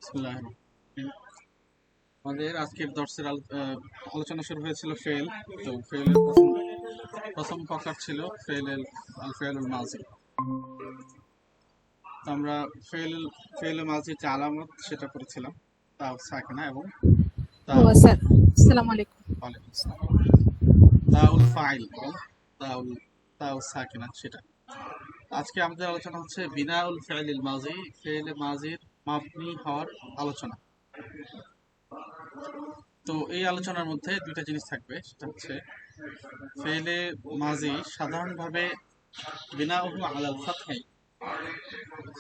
বিসমিল্লাহির রহমানির রহিম। আমাদের আজকের দর্শের আলোচনা শুরু হয়েছিল ফেল। তো ফেলের প্রথম প্রকার ছিল আল ফেলুল মাজি। তো আমরা ফেল ফেল মাজির যে আলামত সেটা করেছিলাম, তাও সাকিনা এবং ও তাও স্যার, আসসালামু আলাইকুম। ওয়ালাইকুম আসসালাম, তাউল ফাইল এবং তাউল তাও সাকিনা সেটা। আজকে আমাদের আলোচনা হচ্ছে বিনাউল ফেলিল মাজি, ফেল মাজির মাবনি হওয়ার আলোচনা। তো এই আলোচনার মধ্যে দুইটা জিনিস থাকবে, সেটা হচ্ছে ফেলে মাজি সাধারণভাবে বিনাউহু আলাল ফাতহি,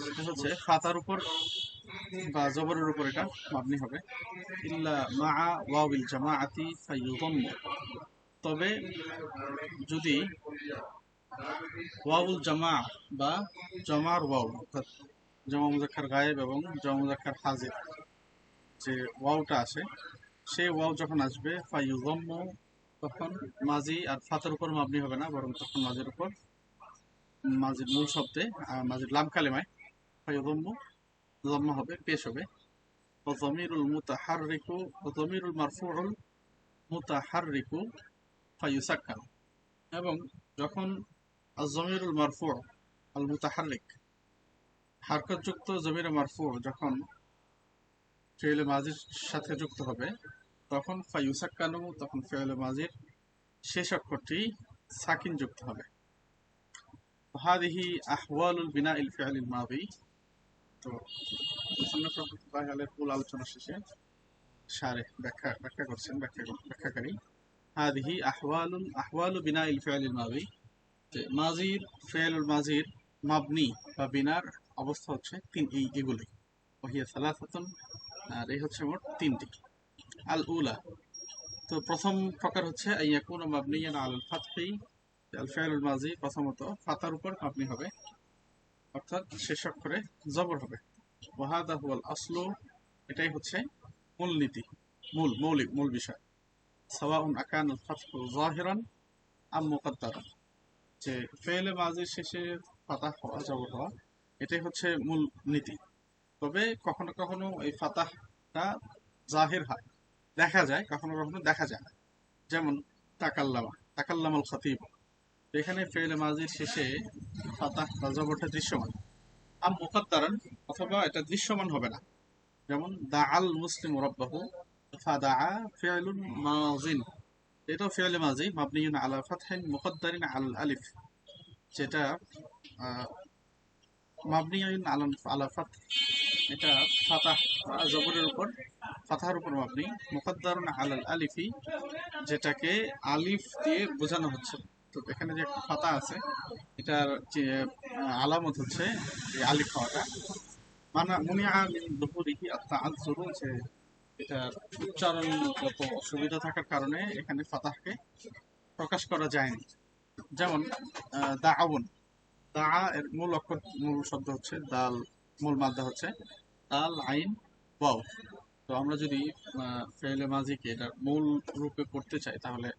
সেটা হচ্ছে ফাতার উপর বা জবরের উপর এটা মাবনি হবে। ইল্লা মাআ ওয়াউল জামাআতি ফায়ুদাম্মু, তবে যদি ওয়াউল জামা বা জমার ওয়াউ, অর্থাৎ জমা মুজাক্কার গায়েব এবং জমা মুজাক্কার হাজির যে ওয়াউটা আসে, সেই ওয়াও যখন আসবে ফায়ুদাম্মু, তখন মাজি আর ফাতার উপর মাবনি হবে না, বরং তখন মাজির উপর, মাজির মূল শব্দে, মাজির লাম কালেমায় ফায়ুদাম্মু জম্মা হবে, পেশ হবে। ওয়াজামিরুল মুতাহাররিকু, ওয়াজামিরুল মারফুউল মুতাহাররিকু ফায়ুসাক্কান, এবং যখন আজ-জমিরুল মারফু আল মুতাহাররিক, হারকতযুক্ত জমির মারফু যখন ফি'ল মাজির সাথে যুক্ত হবে, তখন ফায়ুসাক্কানু, তখন ফি'ল মাজির শেষ অক্ষরটি সাকিন যুক্ত হবে। হাদিহি আহওয়ালুল বিনাইল ফি'লিল মাদি। তো মুসান্নিফ রাহমাতুল্লাহি আলাইহির মূল আলোচনা শেষে ব্যাখ্যা করছেন ব্যাখ্যাকারী, হাদিহি আহওয়ালু বিনাইল ফি'লিল মাদি, যে মাজির ফি'লুল মাজির মাবনি বা বিনার অবস্থা হচ্ছে এগুলি। ওহিয়া সালাসাতুন, আর এই হচ্ছে মোট তিনটি। আল উলা, তো প্রথম প্রকার হচ্ছে আইয়াকুনা মাবনিয়ান আলাল ফাতহি, আল ফি'লুল মাজি প্রথমত ফাতার উপর মাবনি হবে, অর্থাৎ শেষ অক্ষরে জবর হবে। ওয়াহাদা হুয়াল আসলু, এটাই হচ্ছে মূলনীতি, মূল বিষয়। সাওয়াউন আকান আল ফাতহু যাহিরান আম মুকাদ্দারান, যে ফেলে মাজির শেষে ফাতাহ হওয়া, জবর হওয়া, এটাই হচ্ছে মূল নীতি। তবে কখনো কখনো এই ফাতাহটা জাহির হয়, দেখা যায়, কখনো কখনো দেখা যায় না। যেমন তাকাল্লামাল খতিব, এখানে ফেলে মাজির শেষে ফাতাহ বা জবরটা দৃশ্যমান। আম মুকাদ্দারান, অথবা এটা দৃশ্যমান হবে না। যেমন দাআল মুসলিমু রাব্বাহু, ফাদাআ ফি'লুন মাযিন, এটাও ফি'ল মাজি মাবনিয়ুন আলা ফাতহিন মুকাদ্দারিন আল আলিফ, যেটা মাবনিয়ুন আলা ফাতহ, এটা ফাতাহ বা জবরের উপর, ফাতাহার উপর মাবনি, মুকাদ্দারুন আলাল আলিফি, যেটাকে আলিফ দিয়ে বোঝানো হচ্ছে। তো এখানে যে একটা ফাতা আছে, এটার যে আলামত হচ্ছে এই আলিফ হওয়াটা। মানা মুনিআ মিন যুহুরিহি আত-তাআযযুরু, যে এটার উচ্চারণগত অসুবিধা থাকার কারণে এখানে ফাতাহকে প্রকাশ করা যায়নি। যেমন দাআউন, দা এর মূল শব্দ হচ্ছে দাল, মূল মাদ্দা হচ্ছে দাল আইন ওয়াও। তো আমরা যদি ফেলে মাজিকে এটার মূল রূপে পড়তে চাই, তাহলে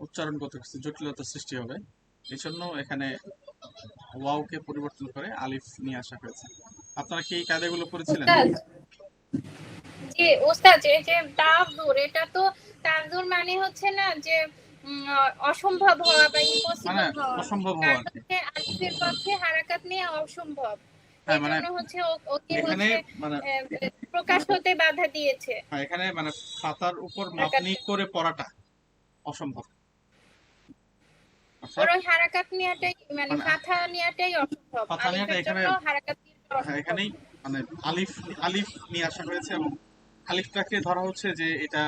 উচ্চারণগত কিছু জটিলতা সৃষ্টি হবে। এই জন্য এখানে ওয়াওকে পরিবর্তন করে আলিফ নিয়ে আসা হয়েছে। আপনারা কি এই কায়দাগুলো করেছিলেন? ওস্তাদ, জি ওস্তাদ, এই যে তাবদুর, এটা তো তাবদুর মানে হচ্ছে না যে অসম্ভব হওয়া বা মানে ইম্পসিবল হওয়া, অসম্ভব হওয়া কারণ আর কি। হচ্ছে আলিফের পক্ষে হারাকাত নেওয়া অসম্ভব। হ্যাঁ, এই মানে জন্য হচ্ছে ওকে এখানে হচ্ছে মানে আহ, প্রকাশ হতে বাধা দিয়েছে এখানে মানে খাতার উপর মাপনি হারাকাতটা। করে পড়াটা অসম্ভব, ওর অর্থাৎ ওই হারাকাত নেওয়াটাই, মানে মানে ফাথা নেওয়াটাই অসম্ভব, পাতানিয়াটা আলিফের এখানে, জন্য হারাকাত নেওয়াটা অসম্ভব। এখানেই মানে আলিফ আলিফ নিয়ে আসা হয়েছে, এবং আলিফটাকে ধরা হচ্ছে যে এটা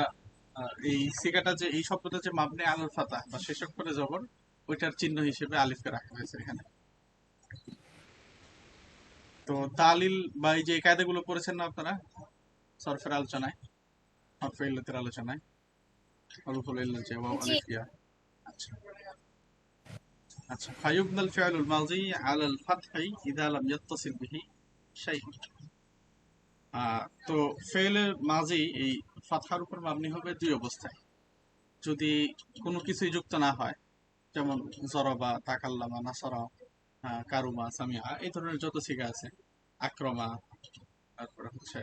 এই সিগাটা, যে এই শব্দটা যে মাবনে আলুল ফাতা বা শেষক করে জবর, ওইটার চিহ্ন হিসেবে আলিফকে রাখা হয়েছে এখানে। তো তালিল বা এই যে কায়দাগুলো করেছেন না আপনারা সরফের আলোচনায়, হরফে ইল্লাতের আলোচনায়, হরফুল ইল্লাত যে ওয়াও জি, আলিফ ইয়া। আচ্ছা, আচ্ছা, ফায়ুবনাল ফি'লুল মাযি আলাল ফাতহি ইযা লাম ইয়াত্তাসিল বিহি শাইউন। তো ফেলে মাজি এই ফাতহার উপর মাবনি হবে দুই অবস্থায়, যদি কোনো কিছুই যুক্ত না হয়। যেমন জরবা, তাকাল্লামা, নাসারা, কারুমা, সামিআ, এই ধরনের যত সিগা আছে, আক্রমা, তারপরে হচ্ছে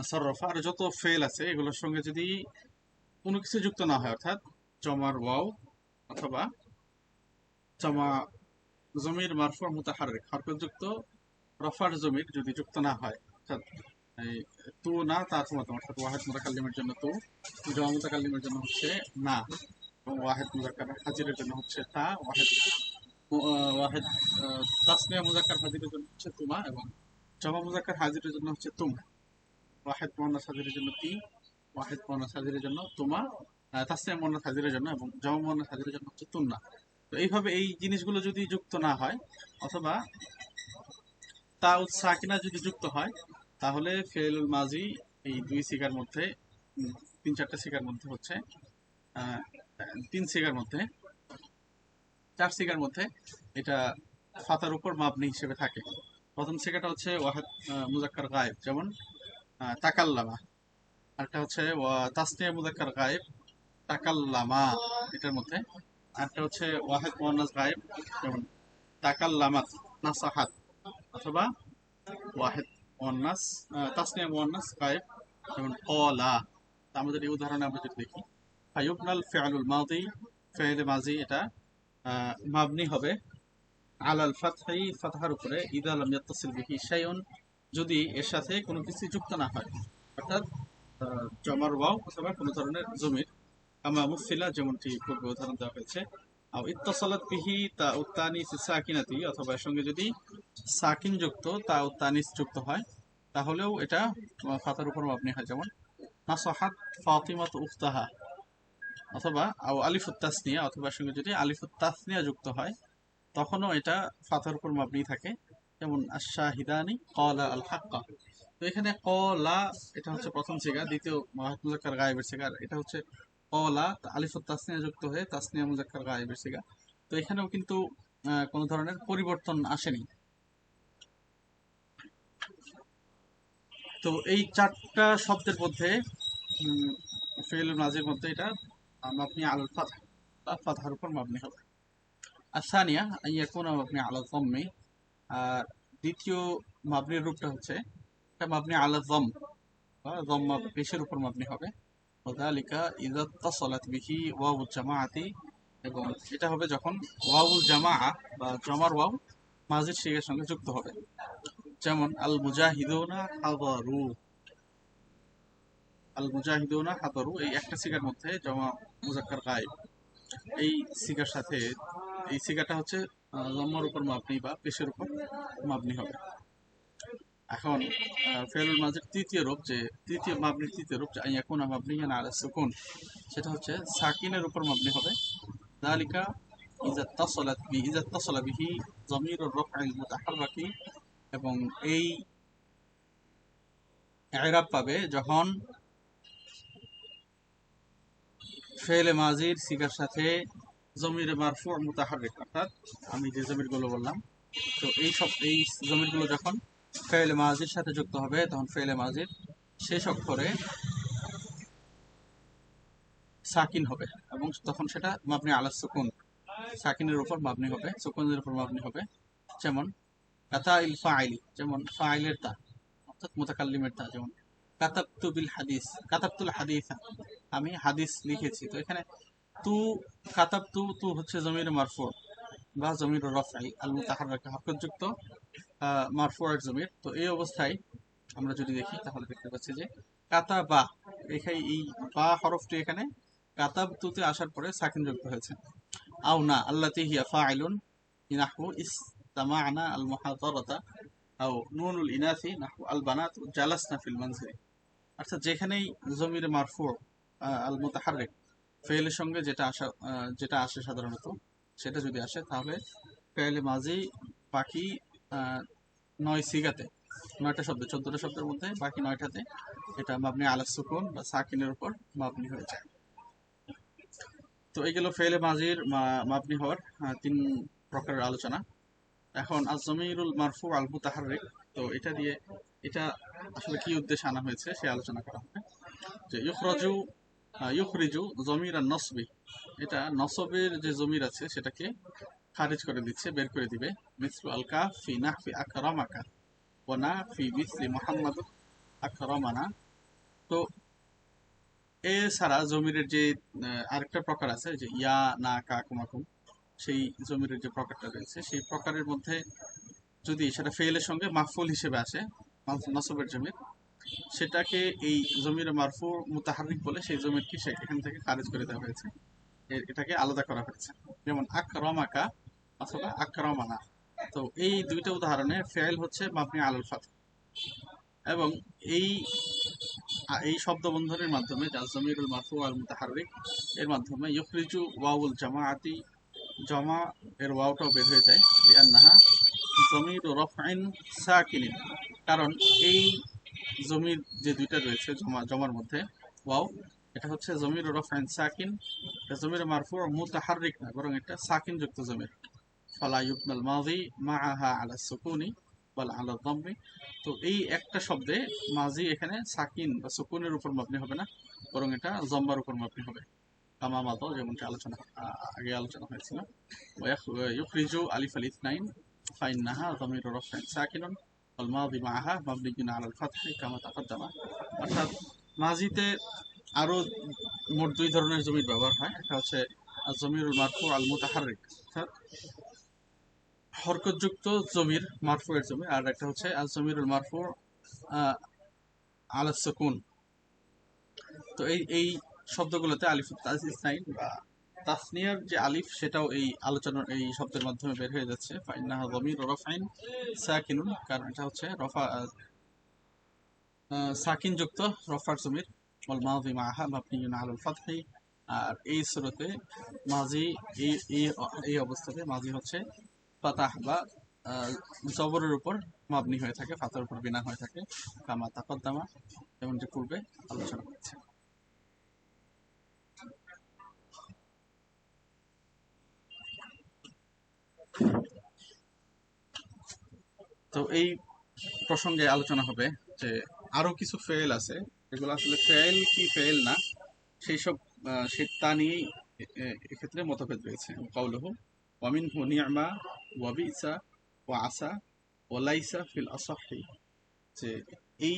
সররফা আর যত ফেল আছে এগুলোর সঙ্গে যদি কোনো কিছু যুক্ত না হয়, অর্থাৎ জমার ওয়াও অথবা জমা জমির মারফু মুতাহাররিক হরকতযুক্ত রফার জমির যদি যুক্ত না হয়, অর্থাৎ এই তু না তার মতো, অর্থাৎ ওয়াহেদ মুতাকাল্লিমের জন্য তু, জমা মুতাকাল্লিমের জন্য হচ্ছে না, এবং ওয়াহেদ মুজাক্কার হাজিরের জন্য হচ্ছে তা, ওয়াহেদ তাসনিয়া মুজাক্কার হাজিরের জন্য হচ্ছে তুমা, এবং জমা মুজাক্কার হাজিরের জন্য হচ্ছে তুম। ওয়াহেদ মুয়ান্নাস হাজিরের জন্য তি, ওয়াহেদ মুয়ান্নাস হাজিরের জন্য তুমা, তাসনিয়া মুয়ান্নাস হাজিরের জন্য এবং জমা মুয়ান্নাস হাজিরের জন্য হচ্ছে তুন্না। তো এইভাবে এই জিনিসগুলো যদি যুক্ত না হয়, অথবা তাও সাকিনা যদি যুক্ত হয়, তাহলে ফেলুল মাজি এই দুই সিগার মধ্যে, তিন চারটা সিগার মধ্যে হচ্ছে আহ, তিন সিগার মধ্যে, চার সিগার মধ্যে এটা ফাতার উপর মাবনি হিসেবে থাকে। প্রথম সিগাটা হচ্ছে ওয়াহেদ মুজাক্কার গায়েব, যেমন তাকাল্লামা। আরেকটা হচ্ছে তাসনিয়া মুজাক্কার গায়েব, তাকাল্লামা, এটার মধ্যে। আরেকটা হচ্ছে ওয়াহেদ মুয়ান্নাস গায়েব, যেমন তাকাল্লামাত, নাসাহাত, অথবা ওয়াহেদ মুয়ান্নাস তাসনিয়া মুয়ান্নাস গায়েব, যেমন ক্বালা। তা আমাদের এই উদাহরণে আমরা যদি দেখি, ফায়ুবনাল ফিআলুল মাদি, ফি'ল মাজি এটা মাবনি হবে আলাল ফাতহি, ফাতহার উপরে, ইদা লাম ইয়াত্তাসিল বিহি শাইউন, যদি এর সাথে কোনো কিছু যুক্ত না হয়, অর্থাৎ জমার ওয়াও অথবা কোনো ধরনের জমির, কামা মুসিলা, যেমনটি পূর্বে উদাহরণ দেওয়া হয়েছে। আও ইত্তাসালাত বিহি তা উত্তানিস সাকিনাতি, অথবা এর সঙ্গে যদি সাকিন যুক্ত তা উত্তানিস যুক্ত হয়, তাহলেও এটা ফাতার উপর মাবনি হয়, যেমন নাসাহাত ফাতিমাতু উখতাহা, অথবা আও আলিফুত তাসনিয়া, অথবা এর সঙ্গে যদি আলিফুত তাসনিয়া যুক্ত হয়, তখনও এটা ফাতার উপর মাবনি থাকে, যেমন আশ-শাহিদানি ক্বালা আল হাক্কা। তো এখানে ক্বালা এটা হচ্ছে প্রথম সিগা, দ্বিতীয় ওয়াহেদ মুজাক্কার গায়েবের সিগা, এটা হচ্ছে ক্বালা আলিফুত তাসনিয়া যুক্ত হয়ে তাসনিয়া মুজাক্কার গায়েবের সিগা। তো এখানেও কিন্তু কোনো ধরনের পরিবর্তন আসেনি। তো এই চারটা শব্দের মধ্যে ফি'ল মাজির মধ্যে এটা মাবনি আলাল ফাতহ, বা ফাতহার উপর মাবনি হবে। আসানিয়া আইয়াকুনা মাবনি আলা যাম্মি, আর দ্বিতীয় মাবনির রূপটা হচ্ছে এটা মাবনি আলা যাম, বা যাম্মা পেশের উপর মাবনি হবে। ওয়াযালিকা ইযা ইত্তাসালাত বিহি ওয়াউল জামাআতি, এবং এটা হবে যখন ওয়াউল জামাআ বা জমার ওয়াও মাজির শিগের সঙ্গে যুক্ত হবে, যেমন আল মুজাহিদুনা হাদারু, আল মুজাহিদুনা হাদারু এই একটা সিগার মধ্যে জমা মুজাক্কার গায়েব, এই সিগার সাথে এই সিগাটা হচ্ছে জম্মার উপর মাবনি বা পেশের উপর মাবনি হবে। এখন ফেলুল মাজির তৃতীয় রূপ, যে তৃতীয় মাবনির তৃতীয় রূপ, যে আইয়াকুনা মাবনিয়ান আলা সুকুন, সেটা হচ্ছে সাকিনের উপর মাবনি হবে। যালিকা ইযা ইত্তাসালা বিহি যামিরুর রাফ'আল মুতাহাররাকি, এবং এই ইরাব পাবে যখন ফেলে মাজির সিগার সাথে জমির মারফু মুতাহাররিক, অর্থাৎ আমি যে জমিরগুলো বললাম, তো এই জমিরগুলো যখন ফেলে মাজির সাথে যুক্ত হবে, তখন ফেলে মাজির শেষ অক্ষরে সাকিন হবে, এবং তখন সেটা মাবনি আলা সুকুন, সাকিনের উপর মাবনি হবে, সুকুনের উপর মাবনি হবে। যেমন কাতা ইল ফাইলি, যেমন ফাইলের তা, অর্থাৎ মুতাকাল্লিমের তা, যেমন কাতাবতু বিল হাদিস, কাতাবতুল হাদিসা, আমি হাদিস লিখেছি। তো এখানে তু কাতাবতু, তু হচ্ছে জমির মারফু বা জমির রফআই আল মুতাহাররিক হরকতযুক্ত মারফু'এর জমির। তো এই অবস্থায় আমরা যদি দেখি, তাহলে দেখতে পাচ্ছি যে কাতাবা, এখানে এই বা হরফটি এখানে কাতাবতুতে আসার পরে সাকিন যুক্ত হয়েছে। আও না আল্লাতী হিয়া ফাইলুন নাহু ইসতামা'না আল মুহাদারাতা, আও নুনুল ইনাসি নাহু আল বানাত জালাসনা ফিল মানজিল, অর্থাৎ যেখানেই জমির মারফু আল মুতাহাররিক ফেলের সঙ্গে যেটা আসে সাধারণত, সেটা যদি আসে, তাহলে ফেলে মাজি বাকি 9 সিগাতে, 9টা শব্দ, 14টা শব্দের মধ্যে বাকি 9টাতে এটা মাবনি আলা সুকুন বা সাকিনের উপর মাবনি হয়ে যায়। তো এই গেল ফেলে মাজির মাবনি হওয়ার 3 প্রকারের আলোচনা। এখন আজ-জমিরুল মারফু আল মুতাহাররিক, তো এটা আসলে কি উদ্দেশ্যে আনা হয়েছে সে আলোচনা করা হবে। যে ইউখরিজু জমির আর নসবি, এটা নসবের যে জমির আছে সেটাকে খারিজ করে দিচ্ছে, বের করে দিবে। মিসলু আল কাফ ফি নাহফি আকরামাকা ওয়া না ফি মিসলি মুহাম্মাদ আকরামানা। তো এছাড়া জমিরের যে আরেকটা প্রকার আছে যে ইয়া না কা কুমাকুম, সেই জমিরের যে প্রকারটা রয়েছে সেই প্রকারের মধ্যে যদি সেটা ফেলের সঙ্গে মাফুল হিসেবে আসে, নসবের জমির, সেটাকে এই জমির মারফু মুতাহারিক বলে সেই জমিরকে এখান থেকে খারিজ করে দেওয়া হয়েছে, এটাকে আলাদা করা হয়েছে। যেমন আকরামাকা অথবা আকরামানা। তো এই দুইটা উদাহরণে ফেল হচ্ছে মাবনি আলাল ফাতহ, এবং এই এই শব্দ বন্ধনের মাধ্যমে যা জমিরুল মারফু আল মুতাহাররিক এর মাধ্যমে ইউখরিজু ওয়াউল জামাআতি, জমা এর ওয়াওটাও বের হয়ে যায়, লিআন্নাহা জমির রফআইন সাকিনিন, কারণ এই জমির যে দুইটা রয়েছে জমার মধ্যে ওয়াও, এটা হচ্ছে জমির রফআইন সাকিন, এটা জমির মারফু মুতাহাররিক না, বরং এটা সাকিন যুক্ত জমির। ফালা ইউবনাল মাযি মাআহা আলা সুকুনি বাল আলা যাম্মি। তো এই একটা শব্দে মাজি এখানে সাকিন বা সুকুনের উপর মাবনি হবে না, বরং এটা জম্মার উপর মাবনি হবে। কামা মাতো, যেমনটা আগে আলোচনা হয়েছিল। ইউখরিজু আলিফ আল ইথনাইন ফাইন্নাহা যামিরু রাফ'ইন সাকিনুন ওয়াল মাযি মাআহা মাবনিয়্যুন আলাল ফাতহি কামা তাকাদ্দামা। অর্থাৎ মাজিতে আরো মোট দুই ধরনের জমির ব্যবহার হয়। একটা হচ্ছে জমিরুল মারফু আল মুতাহাররিক, অর্থাৎ হরকতযুক্ত জমির, মারফু এর জমির, আর একটা হচ্ছে আল জমিরুল মারফু আলা সুকুন। তো এই শব্দগুলোতে আলিফুত তাসনিয়াইন বা তাসনিয়ার যে আলিফ, সেটাও এই আলোচনার এই শব্দের মাধ্যমে বের হয়ে যাচ্ছে। ফাইন্নাহা যামিরু রাফ'ইন সাকিনুন, কারণ এটা হচ্ছে রফা সাকিন যুক্ত রফার জমির। ওয়াল মাযি মাআহা মাবনিয়্যুন আলাল ফাতহি, আর এই সূরাতে মাজি এই অবস্থাতে মাজি হচ্ছে ফাতাহ বা জবরের উপর মাবনি হয়ে থাকে, ফাতার উপর বিনা হয়ে থাকে, কামা তাকাদ্দামা, যেমনটি পূর্বে আলোচনা করেছে। তো এই প্রসঙ্গে আলোচনা হবে যে আরো কিছু ফেল আছে, এগুলো আসলে ফেল কি ফেল না সেই সব তা নিয়েই এক্ষেত্রে মতভেদ রয়েছে। কাউলুহু ওয়া মিনহু নি'মা ওয়া বি'সা ওয়া আসা ওয়া লাইসা ফিল আসাহি, যে এই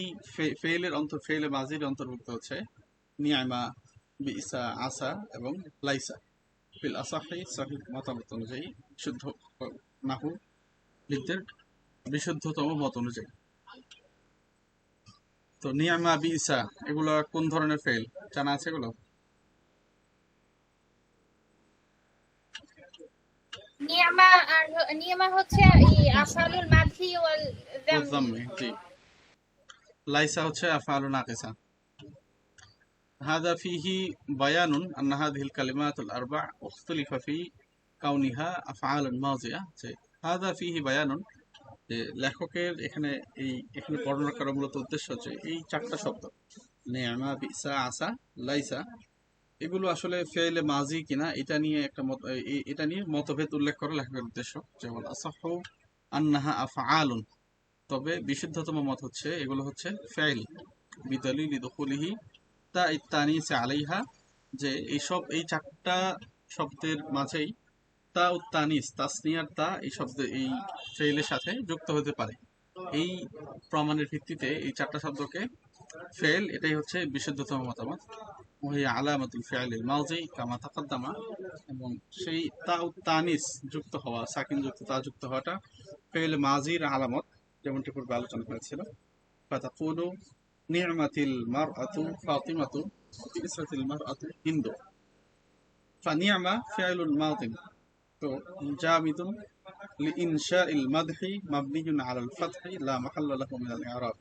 ফেলে মাজির অন্তর্ভুক্ত হচ্ছে নি'মা, বি'সা, আসা এবং লাইসা। ফিল আসাহি সহিহ মতামত অনুযায়ী, শুদ্ধ নাহু বিদদের বিশুদ্ধতম মত অনুযায়ী। তো নি'মা, বি'সা এগুলো কোন ধরনের ফেল জানা আছে? এগুলো নিয়ামা হচ্ছে আফআলুল মাদহি ওয়াল যাম্মি। জি। লাইসা হচ্ছে আফআলু নাকিসা। হাদা ফিহি বায়ানুন আন্না হাযিহিল কালিমাতুল আরবা' উখতুলিফা ফি কাউনিহা আফআলুন মাযিয়া। যে হাদা ফিহি বায়ানুন, যে লেখকের এখানে বর্ণনা করার মূলত উদ্দেশ্য হচ্ছে এই চারটা শব্দ নি'মা, বি'সা, আসা, লাইসা, এগুলো আসলে ফেলে মাজি কিনা এটা নিয়ে মতভেদ উল্লেখ করা লেখকের উদ্দেশ্য। যেমন আসাহু আন্নাহা আফআলুন, তবে বিশুদ্ধতম মত হচ্ছে এগুলো হচ্ছে ফেল, বিদলিলি দুখুলিহি তা ইত্তানিস আলাইহা, যে এই চারটা শব্দের মাঝেই তা উত্তানিস, তাসনিয়ার তা এই এই ফেলের সাথে যুক্ত হতে পারে। এই প্রমাণের ভিত্তিতে এই চারটা শব্দকে ফেল, এটাই হচ্ছে বিশুদ্ধতম মতামত। ওহিয়া আলামাতুল ফিআলিল মাযি কামা তাকাদ্দামা, এবং সেই তা তানিস যুক্ত হওয়া, সাকিন যুক্ত তা যুক্ত হওয়াটা ফেল মাজির আলামত, যেমনটি পূর্বে আলোচনা হয়েছিল। ফাতাকুলু নি'মাতিল মারআতু ফাতিমাতু বিসরাতিল মারআতু হিন্দু। ফানি'মা ফিআলুল মাযি, তো জামিদুন লিইনশাইল মাদহি মাবনিয়ুন আলাল ফাতহি লা মাহাল্লা লাহু মিনাল ই'রাব।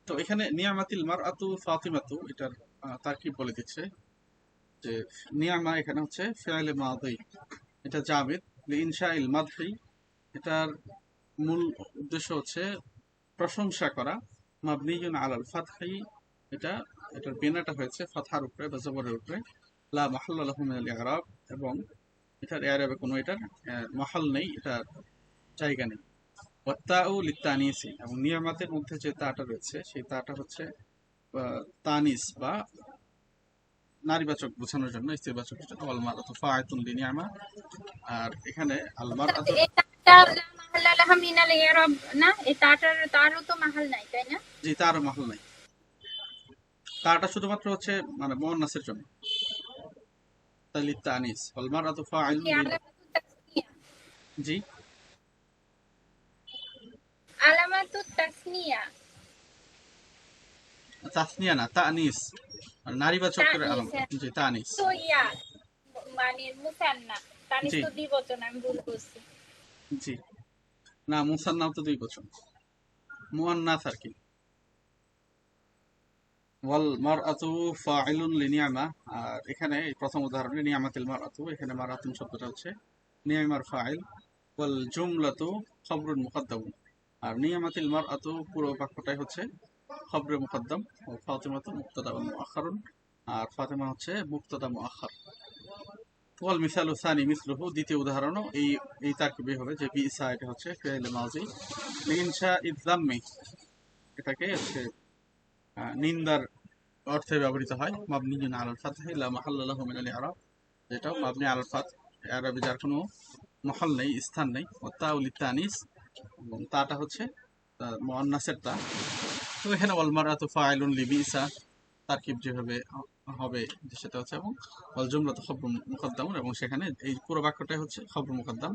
তো এখানে নিয়ামাতিল মারআতু ফাতিমাতু, এটার তারকিব বলে দিচ্ছে যে নিয়ামা এখানে হচ্ছে ফিআলে মাদি, এটা জামিদ, লিইনশাইল মাদহি, এটার মূল উদ্দেশ্য হচ্ছে প্রশংসা করা, মাবনিয়ুন আলাল ফাতহি, এটার বিনাটা হয়েছে ফাতহার উপরে বা জবরের উপরে, লা মাহাল্লা লাহু মিনাল ই'রাব, এবং এটার ই'রাবে কোনো এটার মাহাল নেই, এটার জায়গা নেই। ওয়াত্তাউ লিত্তানিসি, এবং নিয়ামাতের মধ্যে যে তাটা রয়েছে সেই তাটা হচ্ছে তানিস বা নারীবাচক বোঝানোর জন্য, স্ত্রীবাচকের জন্য। ওয়াল মারআতু ফাআতুন লিনিয়ামা, আর এখানে আল মারআতু মাহাল্লা লাহা মিনাল ইরাব না, তারও তো মাহাল নাই, তাই না? জি, তারও মাহাল নাই। তাটা শুধুমাত্র হচ্ছে মানে মুয়ান্নাসের জন্য, তাহলে তানিস ওয়াল মারআতু ফাইলুন কি লিল। আলামাতু তাসনিয়া? জি, আলামাতু তাসনিয়া। তাসনিয়া না, তানিস, আর নারীবাচকের তানিস, আলামত। হ্যাঁ। জি, তানিস। তো ইয়া মানে মুসান্না, তানিস জি তো দ্বিবচন, আমি ভুল করছি। জি, না মুসান্নাও তো দুই বচন, মুয়ান্নাস আর কি। ওয়াল মারআতু ফাইলুন লিনিয়ামা, আর এখানে এই প্রথম উদাহরণে নিয়ামাতিল মারআতু, এখানে মারআতুন শব্দটা হচ্ছে নিয়ামার ফাইল। ওয়াল জুমলাতু খবরুন মুকদ্দাম, আর নিয়ামাতিল মারআতু পুরো বাক্যটাই হচ্ছে খবরে মুকদ্দাম। ও ফাতিমাতু মুবতাদা ওয়া মুআখারুন, আর ফাতিমা হচ্ছে মুবতাদা মুআখার। ওয়াল মিসালু সানি মিসলুহু, দ্বিতীয় উদাহরণও এই তারকিবে হবে যে বিসা এটা হচ্ছে ফি'ল মাযি লিনশা ইযযাম্মি, এটাকে হচ্ছে নিন্দার অর্থে ব্যবহৃত হয়। মাবনিয়ুন আলাল ফাতহি লা মাহাল্লা লাহু মিনাল ই'রাব, যেটা মাবনি আলাল ফাত, ই'রাবে যার কোনো মহল নেই, স্থান নেই। ওয়া তাউ লিতানিস, এবং তাটা হচ্ছে মুআন্নাসের তা। তো এখানে ওয়াল মারআতু ফাইলুন লিবিসা তারকিব যেভাবে হবে যে সেটা হচ্ছে, এবং ওয়াল জুমলাতু খবরুন মুকদ্দামুন, এবং সেখানে এই পুরো বাক্যটাই হচ্ছে খবর মুকদ্দাম।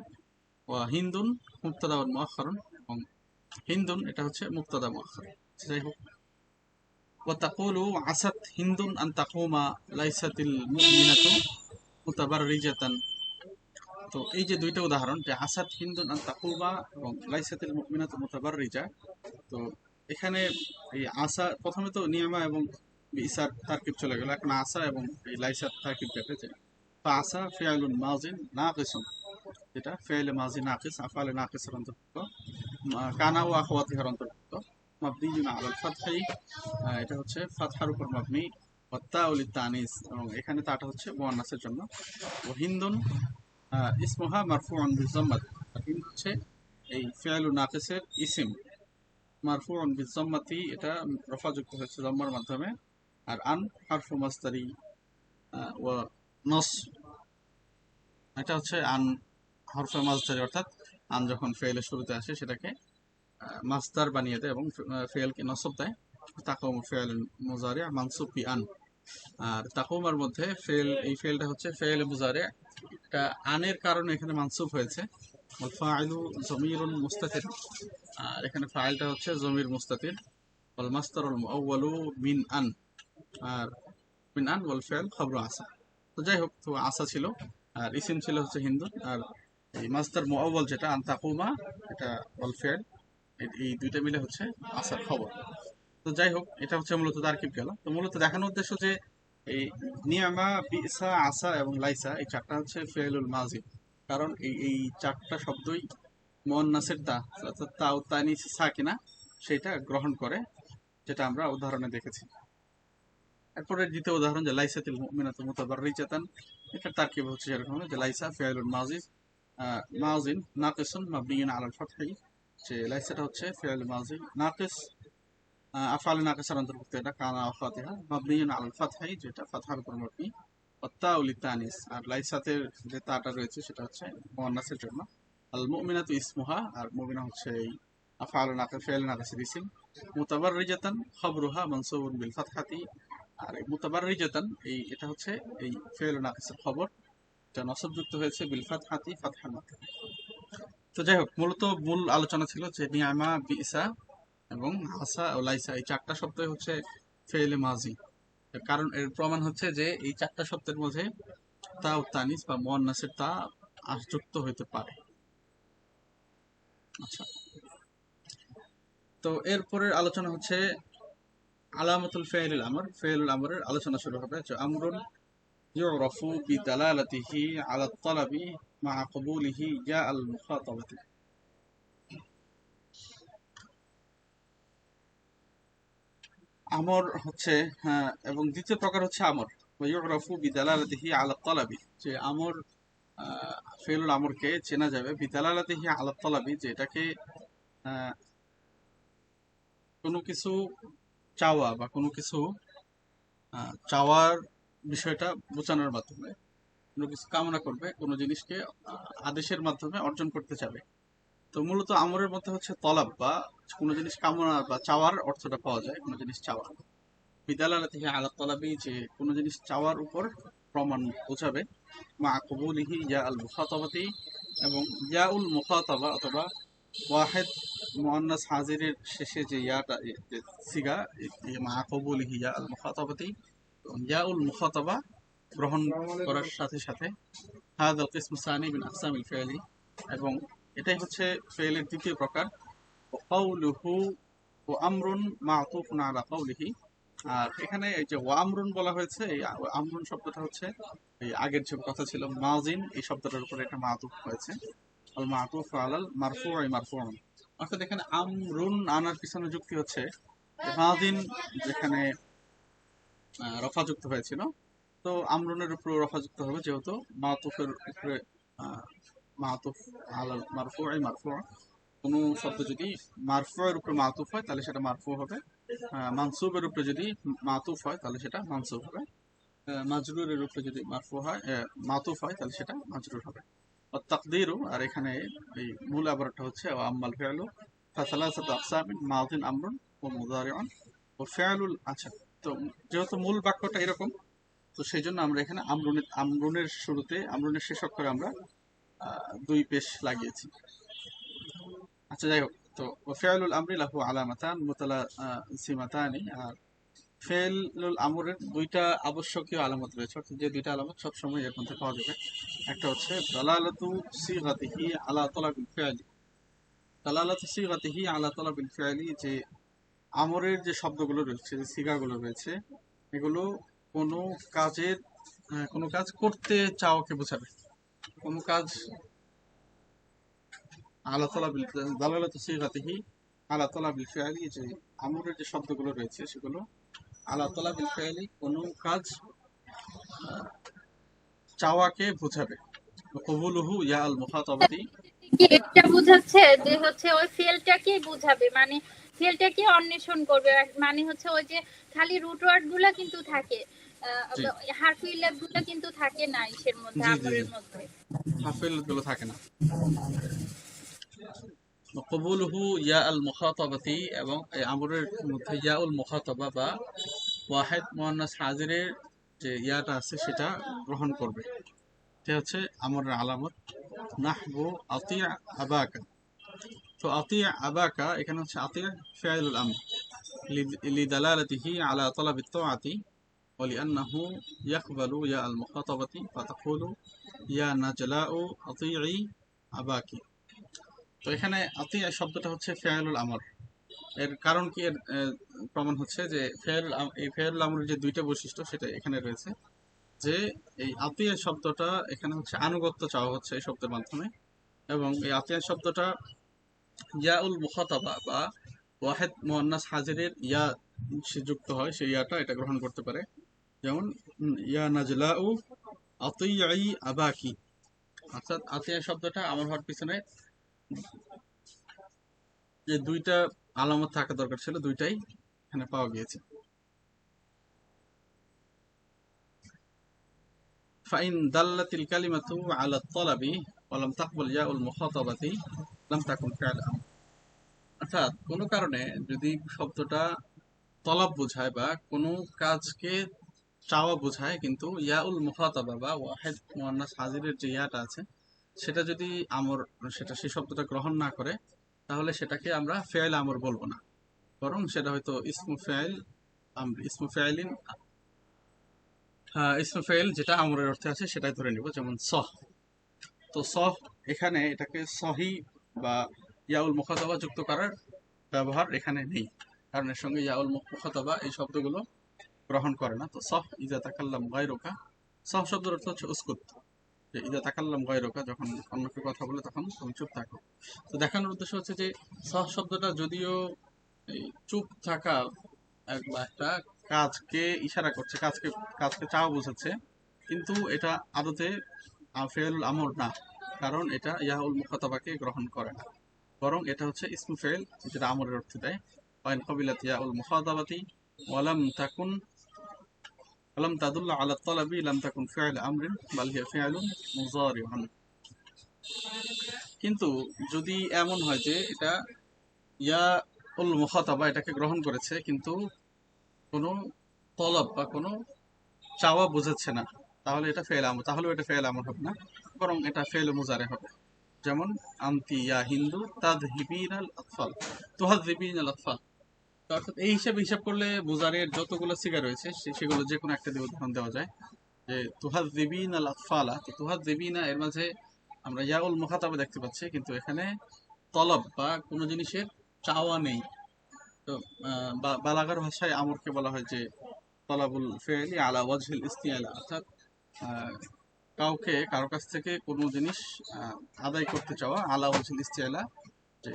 ওয়া হিন্দুন মুবতাদা ওয়া মুআখারুন, এবং হিন্দুন এটা হচ্ছে মুবতাদা মুআখার। যাই হোক, ওয়া তাকুলু আসাত হিন্দুন আন তাকুমা লাইসাতিল মুমিনাতু মুতাবাররিজাতান। তো এই যে দুইটা উদাহরণ, যে আসাদ হিন্দুন আন তাকুমা এবং লাইসাতিল মুমিনাতু মুতাবাররিজা, তো এখানে এই আসা প্রথমে তো নিয়ামা এবং ইসার তারকিব চলে গেল, এখন আসা এবং এই লাইসার তারকিব পেতে। তো আসা ফিআলুন মাযিন নাকিসুন, যেটা ফিআল মাযি নাকিস, আফআল নাকিসের অন্তর্ভুক্ত, কানা ও আখওয়াতিহার অন্তর্ভুক্ত। মাবনিয়ুন আলাল ফাতহি, এটা হচ্ছে ফাতহার উপর মাবনি। ওয়া তাউ লিতানিস, এবং এখানে তাটা হচ্ছে মুয়ান্নাসের জন্য। ও হিন্দুন ইসমুহা মারফুউন বিযাম্মাত, হিন্দ হচ্ছে এই ফিআলু নাকিসের ইসিম, মারফুউন বিযাম্মাতি, এটা রফা যুক্ত হয়েছে যাম্মার মাধ্যমে। আর আন হারফু মাসদারি ওয়া নস, এটা হচ্ছে আন হরফে মাসদারি, অর্থাৎ আন যখন ফেলের শুরুতে আসে সেটাকে মাসদার বানিয়ে দেয় এবং ফেলকে নসব দেয়। তাকুম ফেল মুজারি মানসুব বি আন। আর তাকুমার মধ্যে ফেল, এই ফেলটা হচ্ছে ফেল মুজারি, এটা আনের কারণে এখানে মানসুব হয়েছে। ওয়াল ফাইলু জমিরুন মুস্তাতির, আর এখানে ফাইলটা হচ্ছে জমির মুস্তাতির। ওয়াল মাসদারুল মুআওয়ালু মিন আন, আর মিন আন ওয়াল ফেল খবর আসা। তো যাই হোক, তো আসা ছিল, আর ইসিম ছিল হচ্ছে হিন্দু, আর এই মাসদার মুআওয়াল যেটা আন তাকুমা, এটা ওয়াল ফেল, এই দুইটা মিলে হচ্ছে আসার খবর। তো যাই হোক, এটা হচ্ছে মূলত তারকিব গেল। তো মূলত দেখানোর উদ্দেশ্য যে এই নিয়ামা, বিসা, আসা এবং লাইসা, এই চারটা হচ্ছে ফেলুল মাজি, কারণ এই চারটা শব্দই মুয়ান্নাসের তা, অর্থাৎ তাও তানিস সাকিনা, সেটা গ্রহণ করে, যেটা আমরা উদাহরণে দেখেছি। এরপরে দ্বিতীয় উদাহরণ যে লাইসাতিল মুমিনাতু মুতাবাররিজাতান, এটা তারকিব হচ্ছে এরকম যে লাইসা ফিআলুল মাজিজ মাজিন নাকিসুন মাবনিয়ুন আলাল ফাতহি, যে লাইসাটা হচ্ছে ফিআল মাজি নাকিস, আফআল নাকিসের অন্তর্ভুক্ত, এটা কানা ওয়া ফাতিহা মাবনিয়ুন আলাল ফাতহি, যেটা ফাতহার উপর মবনি। ওয়া তাউ লিতানিস, আর লাইসাতের যে তাটা রয়েছে সেটা হচ্ছে মুয়ান্নাসের জন্য। আল মুমিনাতু ইসমুহা, আর মুমিনা হচ্ছে এই আফআল নাকিস ফিআল নাকিসের ইসম। মুতাবাররিজাতান খবরুহা মানসুবুন বিল ফাতহাতি, আর এই মুতাবাররিজাতান এটা হচ্ছে এই ফিআল নাকিসের খবর, যা নসবযুক্ত হয়েছে বিল ফাতহাতি, ফাতহার মাধ্যমে। তো যাই হোক, মূলত মূল আলোচনা ছিল যে নিয়ামা, বিসা এবং হাসা ও লাইসা, এই চারটা শব্দই হচ্ছে ফেলে মাজি। কারণ এর প্রমাণ হচ্ছে যে এই চারটা শব্দের মধ্যে তা ও তানিস বা মুয়ান্নাসের তা যুক্ত হইতে পারে। আচ্ছা, তো এরপরের আলোচনা হচ্ছে আলামাতুল ফেইলুল আমর। ফেইলুল আমরের আলোচনা শুরু হবে। যে আমরুন ইউরাফু বিদালালাতিহি আলা তালাবি মা কবুলিহি ইয়া আল মুখাতাবাতি। আমর হচ্ছে, হ্যাঁ, এবং দ্বিতীয় প্রকার হচ্ছে আমর ইউরাফু বিদালালাতিহি আলা তালাবি, যে আমর ফেলুল আমরকে চেনা যাবে বিদালালাতিহি আলা তালাবি, যে এটাকে কোনো কিছু চাওয়া বা কোনো কিছু চাওয়ার বিষয়টা বোঝানোর মাধ্যমে, কোনো কিছু কামনা করবে, কোনো জিনিসকে আদেশের মাধ্যমে অর্জন করতে চাবে। তো মূলত আমরের মধ্যে হচ্ছে তলাব বা কোনো জিনিস কামনা বা চাওয়ার অর্থটা পাওয়া যায়, কোনো জিনিস চাওয়া। বিদালালাতিহি আলা তালাবি, যে কোনো জিনিস চাওয়ার উপর প্রমাণ বোঝাবে, মা কবুলিহি ইয়া আল মুখাতাবাতি, এবং ইয়া উল মুখাতাবা অথবা ওয়াহেদ মুআন্নাস হাজিরের শেষে যে ইয়াটা যে সিগা, মা কবুলিহি ইয়া আল মুখাতাবাতি, ইয়া উল মুখাতাবা গ্রহণ করার সাথে সাথে হাদাল কিসমু সানি মিন আকসামিল ফি'লি, এবং এটাই হচ্ছে ফেলের দ্বিতীয় প্রকার। কাউলুহু ও আমরুন মা'তুফুন আলা কাউলিহি, আর এখানে এই যে ওয়ামরুন বলা হয়েছে, এই আমরুন শব্দটা হচ্ছে এই আগের যে কথা ছিল মাজিন, এই শব্দটার উপরে এটা মা'তুফ হয়েছে। আল মা'তুফ আলাল মারফু'i মারফু'ুন, অর্থাৎ এখানে আমরুন আনার পিছনে যুক্তি হচ্ছে মাজিন যেখানে রফা যুক্ত হয়েছিল, তো আমরুনের উপরে রফা যুক্ত হবে, যেহেতু মা'তুফের উপরে মা'তুফ আলাল মারফু'i মারফু', কোনো শব্দ যদি মারফু'ের উপরে মা'তুফ হয় তাহলে সেটা মারফু হবে, মানসুবের উপরে যদি মা'তুফ হয় তাহলে সেটা মানসুব হবে, মাজরুরের উপরে যদি মারফু হয় মা'তুফ হয় তাহলে সেটা মাজরুর হবে। তাকদিরু, আর এখানে এই মূল আবারটা হচ্ছে ওয়া আম্মাল ফি'লু ফাসালাসাতু আকসামিন মাযিন আমরুন ওয়া মুযারিউন ওয়া ফি'লুল, আচ্ছা, তো যেহেতু মূল বাক্যটা এরকম, তো সেই জন্য আমরা এখানে আমরুনের শুরুতে আমরুনের শেষ অক্ষরে আমরা দুই পেশ লাগিয়েছি। আচ্ছা, যাই হোক, তো ফি'লুল আমরি লাহু আলামাতান মুতালাসিমাতানি, আর ফি'লুল আমরের দুইটা আবশ্যকীয় আলামত রয়েছে, অর্থাৎ যে দুইটা আলামত সব সময় এর মধ্যে পাওয়া যাবে। একটা হচ্ছে দালালাতু সিগাতিহি আলা তালাবিল ফি'লি, দালালাতু সিগাতিহি আলা তালাবিল ফি'লি, যে আমরের যে শব্দগুলো রয়েছে, যে সিগাগুলো রয়েছে, এগুলো কোনো কাজের কোনো কাজ করতে চাওয়াকে বোঝাবে। কোনো কাজ আলা তালাবিল দালালাতু সিগাতিহি আলা তালাবিল ফি'লি, যে আমরের যে শব্দগুলো রয়েছে সেগুলো আলা তালাবিল ফি'লি কোনো কাজ চাওয়াকে বোঝাবে। কবুলুহু ইয়া আল মুখাতাবাতি, কি এটা বোঝাচ্ছে যে হচ্ছে ওই ফিলটাকেই বোঝাবে, মানে ফিলটাকে অন্বেষণ করবে, মানে হচ্ছে ওই যে খালি রুট ওয়ার্ড গুলা কিন্তু থাকে, জি হারফি ইল্লাত গুলা কিন্তু থাকে না ইসের মধ্যে, জি জি জি, আমরের মধ্যে। হাফেল গুলো থাকে না। কবুলুহু ইয়া আল মুখাতাবাতি, এবং এই আমরের মধ্যে ইয়া উল মুখাতাবা বা ওয়াহিদ মুআন্নাস হাজিরের যে ইয়াটা আছে সেটা গ্রহণ করবে, এটা হচ্ছে আমরের আলামত। নাহবু আতিয়া আবাকা, তো আতিয়া আবাকা এখানে হচ্ছে আতিয়া ফি'লুল আমর লিদালালাতিহি আলা তালাবিত তাআতি ওয়া লিআন্নাহু ইয়াকবালু ইয়া আল মুখাতাবাতি ফাতাকুলু ইয়া নাজলাউ আতিই আবাকি। তো এখানে আতিয়া শব্দটা হচ্ছে ফি'লুল আমর, এর কারণ কি, এর প্রমাণ হচ্ছে যে এই ফি'লুল আমরের যে দুইটা বৈশিষ্ট্য সেটা এখানে রয়েছে, যে এই আতিয়া শব্দটা এখানে হচ্ছে আনুগত্য চাওয়া হচ্ছে এই শব্দের মাধ্যমে, এবং এই আতিয়া শব্দটা ইয়াউল মুখাতাবা বা ওয়াহেদ মুআন্নাস হাজিরের ইয়া সে যুক্ত হয়, সেই ইয়াটা এটা গ্রহণ করতে পারে। যেমন ইয়া নাজলাউ আতিই আবাকি, অর্থাৎ আতিয়া শব্দটা আমার হওয়ার পিছনে যে দুইটা আলামত থাকা দরকার ছিল দুইটাই এখানে পাওয়া গিয়েছে। ফাইন দাল্লাতিল কালিমাতু আলা তালাবি ওয়া লাম তাকবাল ইয়াউল মুখাতাবাতি লাম তাকুন ফি'ল আমর, অর্থাৎ কোনো কারণে যদি শব্দটা তলব বোঝায় বা কোনো কাজকে চাওয়া বোঝায়, কিন্তু ইয়াউল মুখাতাবা বা ওয়াহিদ মুআন্নাস হাজিরের যে ইয়াটা আছে সেটা যদি আমর সেটা সেই শব্দটা গ্রহণ না করে, তাহলে সেটাকে আমরা ফেল আমর বলবো না, বরং সেটা হয়তো ইসমু ফেল আমর, ইসমু ফেলিন, ইসমু ফেল যেটা আমরের অর্থে আছে সেটাই ধরে নিব, যেমন সহ। তো সহ এখানে এটাকে সহি বা ইয়াউল মুখাতাবা যুক্ত করার ব্যবহার এখানে নেই, কারণ এর সঙ্গে ইয়াউল মুখাতাবা এই শব্দগুলো গ্রহণ করে না। তো সহ ইজা তাকাল্লাম গায়রুকা, সহ শব্দের অর্থ হচ্ছে উসকুত, যে ইজা তাকাল্লাম গায়রুকা, যখন অন্য কেউ কথা বলে তখন তুমি চুপ থাকো। তো দেখানোর উদ্দেশ্য হচ্ছে যে সহ শব্দটা যদিও এই চুপ থাকা বা একটা কাজকে ইশারা করছে, কাজকে কাজকে চাওয়া বোঝাচ্ছে, কিন্তু এটা আদতে ফেলুল আমর না, কারণ এটা ইয়াউল মুখাতাবাকে গ্রহণ করে না, বরং এটা হচ্ছে ইসমু ফেল যেটা আমরের অর্থ দেয়। ওয়াইন কবিলাত ইয়াউল মুখাতাবাতি ওয়ালাম তাকুন ওয়ালাম তাদুল্লা আলা তালাবি লাম তাকুন ফি'ল আমরিন বাল হিয়া ফি'লুন মুযারিউন, কিন্তু যদি এমন হয় যে এটা ইয়া উল মুখাতাবা এটাকে গ্রহণ করেছে, কিন্তু কোনো তলব বা কোনো চাওয়া বোঝাচ্ছে না, তাহলে এটা ফেল আমর, তাহলেও এটা ফেল আমর হবে না, বরং এটা ফেল মুজারে হবে। যেমন আন্তি ইয়া হিন্দু তাযহিবিনাল আতফাল, তুহাযিবিনাল আতফাল। তো অর্থাৎ এই হিসাব করলে মুজারের যতগুলো সিগা রয়েছে সেগুলো যে কোনো একটা দিয়ে উদাহরণ দেওয়া যায়। যে তুহাযিবিনাল আতফালা, তো তুহাযিবিনা এর মাঝে আমরা ইয়াউল মুখাতাবা দেখতে পাচ্ছি, কিন্তু এখানে তলব বা কোনো জিনিসের চাওয়া নেই। তো বালাগার ভাষায় আমরকে বলা হয় যে তলাবুল ফেলি আলা ওয়াজহিল ইস্তিয়ালা, অর্থাৎ আহ, কাউকে কারো কাছ থেকে কোনো জিনিস আদায় করতে চাওয়া, আলা ওয়াজহিল ইস্তিয়ালা, যে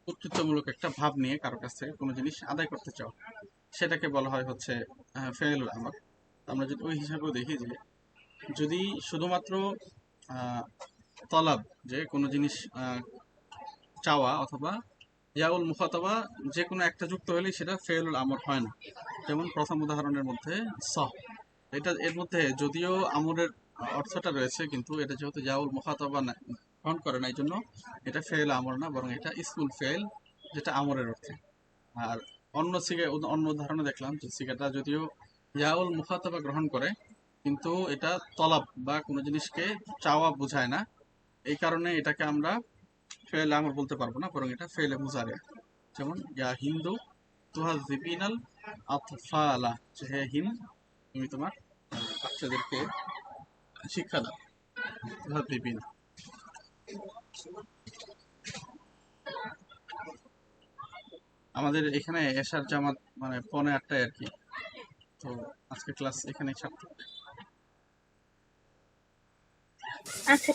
কর্তৃত্বমূলক একটা ভাব নিয়ে কারো কাছ থেকে কোনো জিনিস আদায় করতে চাওয়া, সেটাকে বলা হয় হচ্ছে ফেলুল আমর। আমরা যদি ওই হিসাবেও দেখি যে যদি শুধুমাত্র আহ, তলাব, যে কোনো জিনিস চাওয়া, অথবা ইয়াউল মুখাতাবা যে কোনো একটা যুক্ত হলেই সেটা ফেলুল আমর হয় না। যেমন প্রথম উদাহরণের মধ্যে স, এটা এর মধ্যে যদিও আমরের অর্থটা রয়েছে, কিন্তু এটা যেহেতু ইয়াউল মুখাতাবা গ্রহণ করে না, এই জন্য এটা ফেল আমর না, বরং এটা ইসমুল ফেল, যেটা আমরের অর্থে। আর অন্য উদাহরণে দেখলাম যে সিগাটা যদিও ইয়াউল মুখাতাবা গ্রহণ করে, কিন্তু এটা তলব বা কোনো জিনিসকে চাওয়া বোঝায় না, এই কারণে এটাকে আমরা ফেল আমর বলতে পারবো না, বরং এটা ফেলে মুজারে। যেমন ইয়া হিন্দু তুহাযিবিনাল আতফালা, যে হে হিন্দ, তুমি তোমার বাচ্চাদেরকে শিক্ষা দাও। তুহাযিবিনা। আমাদের এখানে এশার জামাত মানে 8:45 আর কি। তো আজকে ক্লাস এখানেই ছাড়তে। আচ্ছা।